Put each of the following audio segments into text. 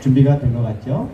준비가 된 것 같죠?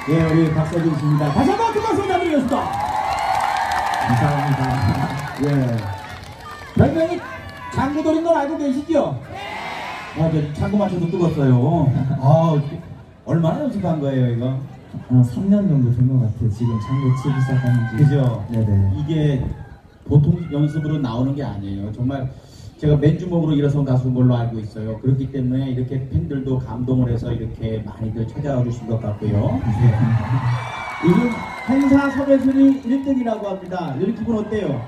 예, 우리 박서준 씨입니다. 다시 한번 큰 박수 부탁드리겠습니다. 감사합니다. 예. 별명이 장구돌인 걸 알고 계시죠? 네. 저 장구 맞춰도 뜨겁어요. 얼마나 연습한 거예요, 이거? 3년 정도 된 것 같아요. 지금 장구 치기 시작한 지. 그죠? 네네. 이게 보통 연습으로 나오는 게 아니에요. 정말 제가 맨주먹으로 일어선 가수인 걸로 알고 있어요. 그렇기 때문에 이렇게 팬들도 감동을 해서 이렇게 많이들 찾아와 주신 것 같고요. 네. 요즘 행사 섭외순위 1등이라고 합니다. 이렇게 기분 어때요?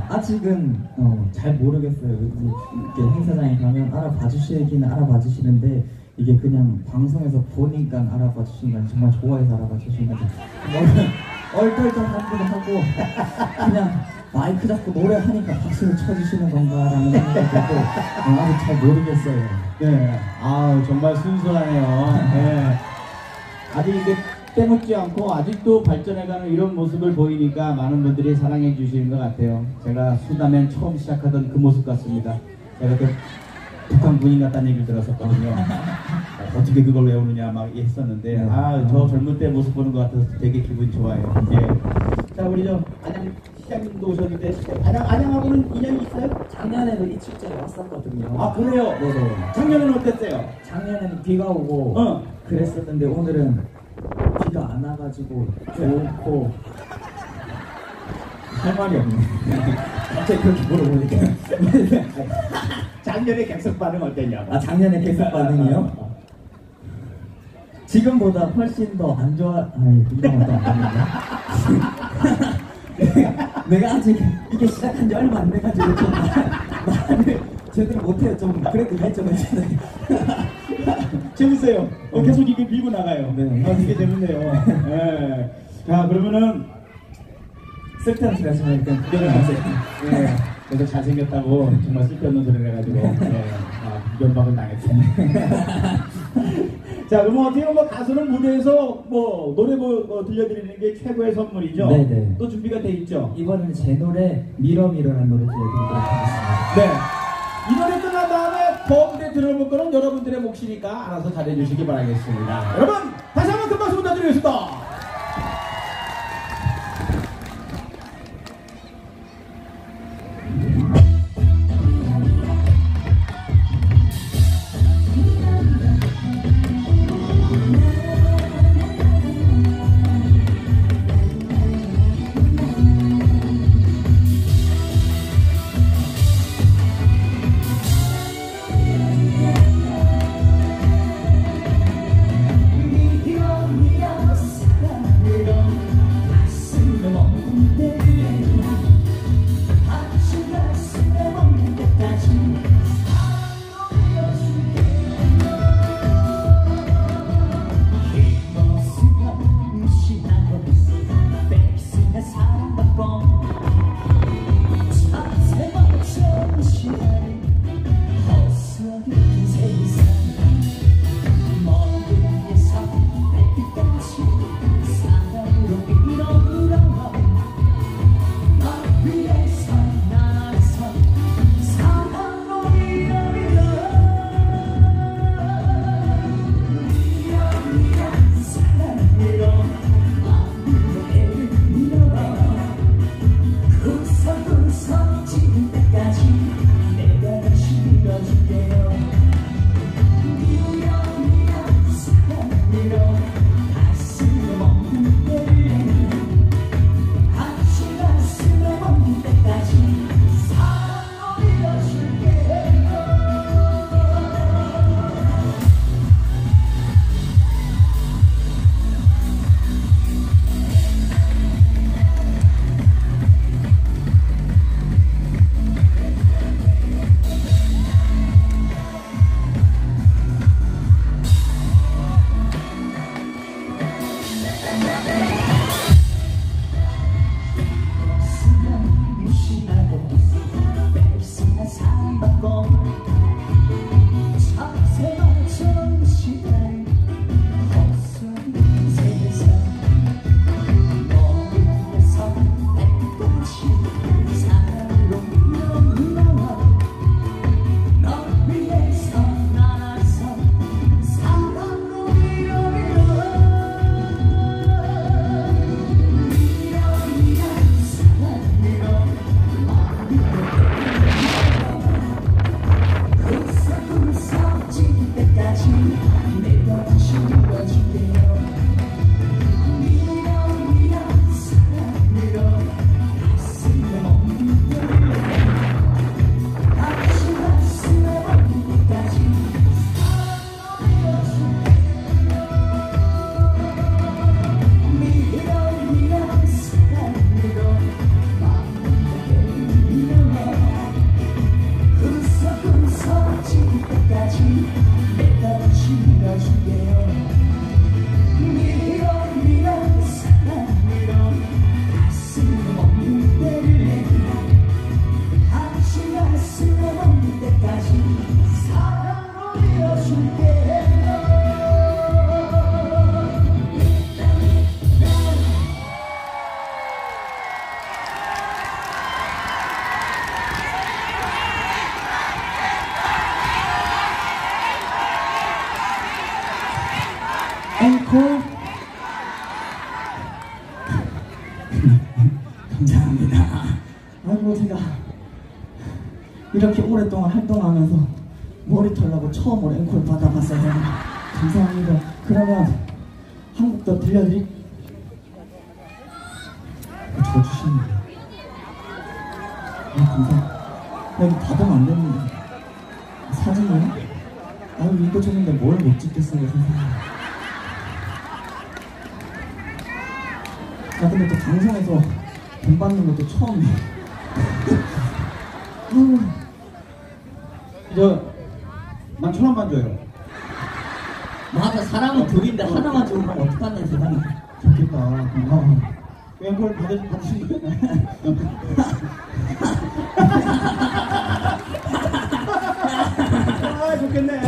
아직은 잘 모르겠어요. 이렇게 행사장에 가면 알아봐 주시긴 알아봐 주시는데 이게 그냥 방송에서 보니까 알아봐 주시는 건 정말 좋아해서 알아봐 주시는 거죠. 얼떨떨하기도 하고 그냥 마이크 잡고 노래하니까 박수를 쳐주시는 건가라는 생각이 들고 아직 잘 모르겠어요. 네, 정말 순수하네요. 네. 아직 이게 때묻지 않고 아직도 발전해가는 이런 모습을 보이니까 많은 분들이 사랑해 주시는 것 같아요. 제가 수다맨 처음 시작하던 그 모습 같습니다. 제가 그 북한 군인 같다는 얘기를 들었었거든요. 어떻게 그걸 외우느냐 막 했었는데 저 젊을 때 모습 보는 것 같아서 되게 기분이 좋아요. 예. 자, 우리 안녕. 시장님도 오셨는데 안양하고는 인연이 있어요? 작년에도 이 축제에 왔었거든요. 아 그래요? 네네. 작년에는 어땠어요? 작년에는 비가 오고 그랬었는데 오늘은 비가 안 와가지고 좋고 할 말이 없네. 갑자기 그렇게 물어보니까. 작년에 객석 반응 어땠냐고. 아 작년에 계속 반응이요? 지금보다 훨씬 더 안 좋아. 아이 이런 것도 안 됩니다. 내가 아직 이게 시작한 지 얼마 안 돼가지고 좀 말을 제대로 못해요. 좀 그래도 일정을 제대로. 재밌어요. 계속 이게 밀고 나가요. 네. 되게 재밌네요. 네. 자 그러면은 쓸데없는 소리 하시면 일단 구경을 하세요. 네. 그래서 잘생겼다고 정말 쓸데없는 소리를 해가지고 네. 면박을 당했습니다. 자, 그럼 어떻게 보면 가수는 무대에서 뭐 노래 들려드리는 게 최고의 선물이죠. 네네. 또 준비가 돼 있죠. 이번에는 제 노래 미러미러라는 노래 들려드리도록 하겠습니다. 네. 이 노래 끝난 다음에 더 무대 들어볼 거는 여러분들의 몫이니까 알아서 잘해주시기 바라겠습니다. 여러분 다시 한번 큰 박수 부탁드리겠습니다. 이렇게 오랫동안 활동하면서 머리 털라고 처음으로 앵콜 받아봤어요. 감사합니다. 그러면 한곡 더 들려드릴 저 주시면 돼요. 감사합니다. 이거 받으면 안 되는데 사진이요? 아유 이거 줬는데 뭘 못 찍겠어요 선생님. 나 근데 또 방송에서 돈 받는 것도 처음이에요. 난 1,000원만 줘요. 맞아, 사람은 둘인데 하나만 주면 어떡하냐 세상에. 좋겠다. 앵콜 받으시면 아, 좋겠네.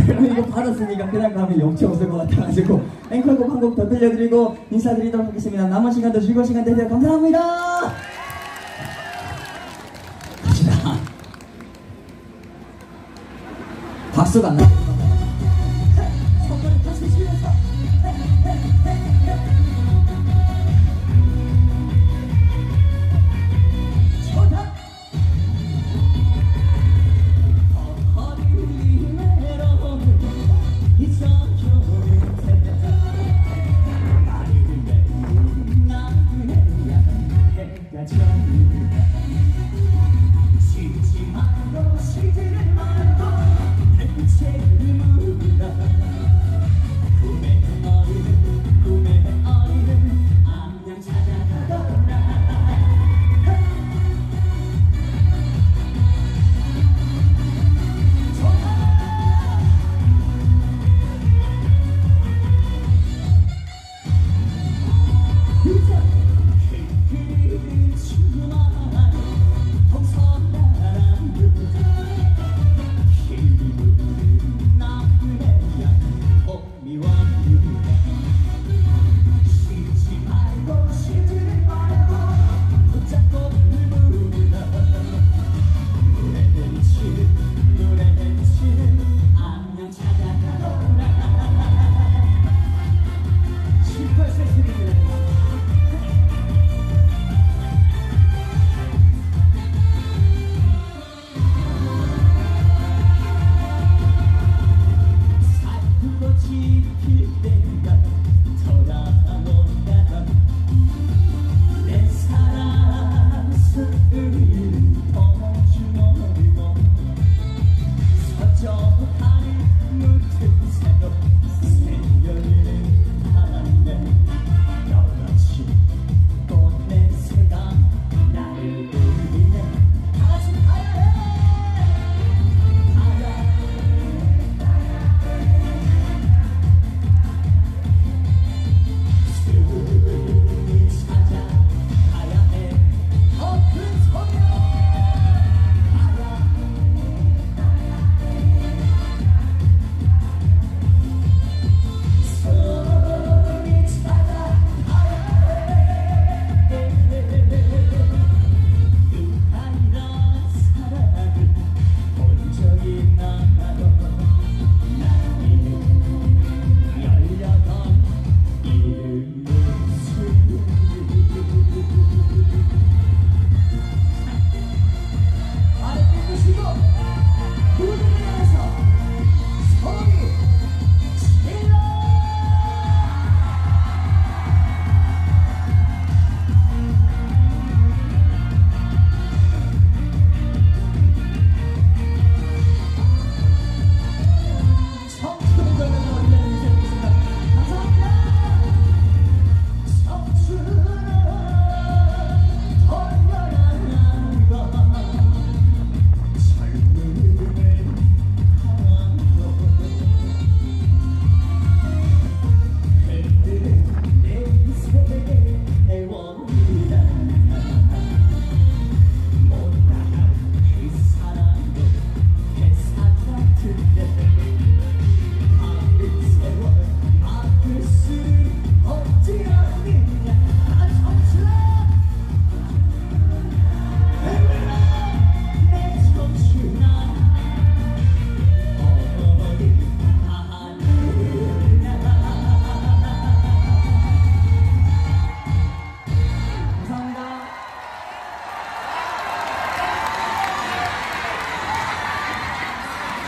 그럼 이거 받았으니까 그냥 가면 영치 없을 것 같아가지고 앵콜곡 한 곡 더 들려드리고 인사드리도록 하겠습니다. 남은 시간도 즐거운 시간 되세요. 감사합니다. 갑시다. 박수가 안 나. 손을 다시 치면서. 쉬지 말고 쉬지를 말고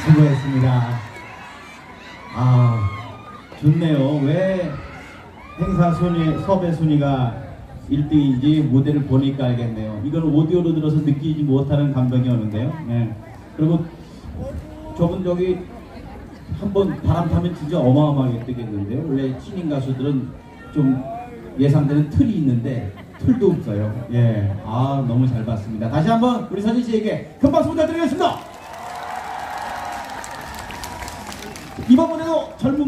수고했습니다. 아, 좋네요. 왜 행사 순위, 섭외 순위가 1등인지 무대를 보니까 알겠네요. 이건 오디오로 들어서 느끼지 못하는 감동이 오는데요. 네. 그리고 저분 저기 한번 바람 타면 진짜 어마어마하게 뜨겠는데요. 원래 신인 가수들은 좀 예상되는 틀이 있는데 틀도 없어요. 예, 아 너무 잘 봤습니다. 다시 한번 우리 서진 씨에게 큰 박수 부탁드리겠습니다. 이번 무대도 젊은